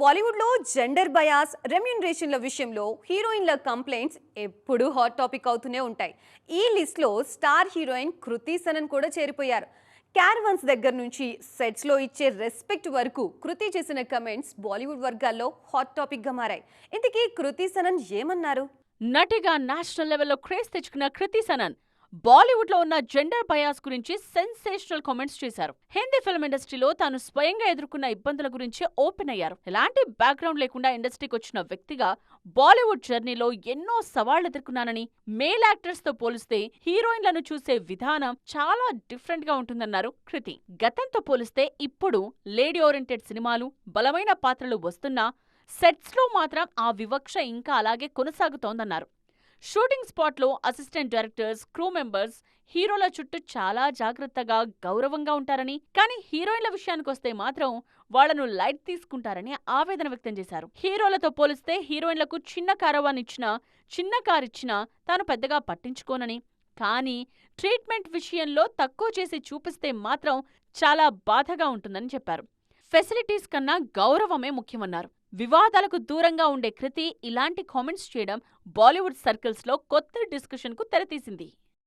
బాలీవుడ్లో gender bias రెమ్యూనరేషన్ల విషయంలో హీరోయిన్ల కంప్లైంట్స్ ఎప్పుడూ హాట్ టాపిక్ అవుతూనే ఉంటాయి. ఈ లిస్ట్లో స్టార్ హీరోయిన్ కృతి సనన్ కూడా చేరిపోయారు. క్యారవన్స్ దగ్గర నుంచి సెట్స్లో ఇచ్చే రెస్పెక్ట్ వరకు కృతి చేసిన కమెంట్స్ బాలీవుడ్ వర్గాల్లో హాట్ టాపిక్గా మారాయి. ఇంతకీ కృతి సనన్ ఏమన్నారు? నటిగా నేషనల్ లెవెల్లో క్రేజ్ తెచ్చుకున్న కృతి సనన్ బాలీవుడ్ లో ఉన్న జెండర్ బయాస్ గురించి సెన్సేషనల్ కామెంట్స్ చేశారు. హిందీ ఫిల్మ్ ఇండస్ట్రీలో తాను స్వయంగా ఎదుర్కొన్న ఇబ్బందుల గురించి ఓపెన్ అయ్యారు. ఎలాంటి బ్యాక్గ్రౌండ్ లేకుండా ఇండస్ట్రీకి వచ్చిన వ్యక్తిగా బాలీవుడ్ జర్నీలో ఎన్నో సవాళ్లు ఎదుర్కొన్నానని, మేల్ యాక్టర్స్ తో పోలిస్తే హీరోయిన్లను చూసే విధానం చాలా డిఫరెంట్ గా ఉంటుందన్నారు కృతి. గతంతో పోలిస్తే ఇప్పుడు లేడీ ఓరియంటెడ్ సినిమాలు, బలమైన పాత్రలు వస్తున్నా సెట్స్ లో మాత్రం ఆ వివక్ష ఇంకా అలాగే కొనసాగుతోందన్నారు. షూటింగ్ స్పాట్లో అసిస్టెంట్ డైరెక్టర్స్, క్రూ మెంబర్స్ హీరోల చుట్టూ చాలా జాగ్రత్తగా, గౌరవంగా ఉంటారని, కానీ హీరోయిన్ల విషయానికొస్తే మాత్రం వాళ్లను లైట్ తీసుకుంటారని ఆవేదన వ్యక్తం చేశారు. హీరోలతో పోలిస్తే హీరోయిన్లకు చిన్న కారవాన్ ఇచ్చినా, చిన్న కార్ ఇచ్చినా తాను పెద్దగా పట్టించుకోనని, కానీ ట్రీట్మెంట్ విషయంలో తక్కువ చేసి చూపిస్తే మాత్రం చాలా బాధగా ఉంటుందని చెప్పారు. ఫెసిలిటీస్ కన్నా గౌరవమే ముఖ్యమన్నారు. వివాదాలకు దూరంగా ఉండే కృతి ఇలాంటి కామెంట్స్ చేయడం బాలీవుడ్ సర్కిల్స్లో కొత్త డిస్కషన్కు తెరతీసింది.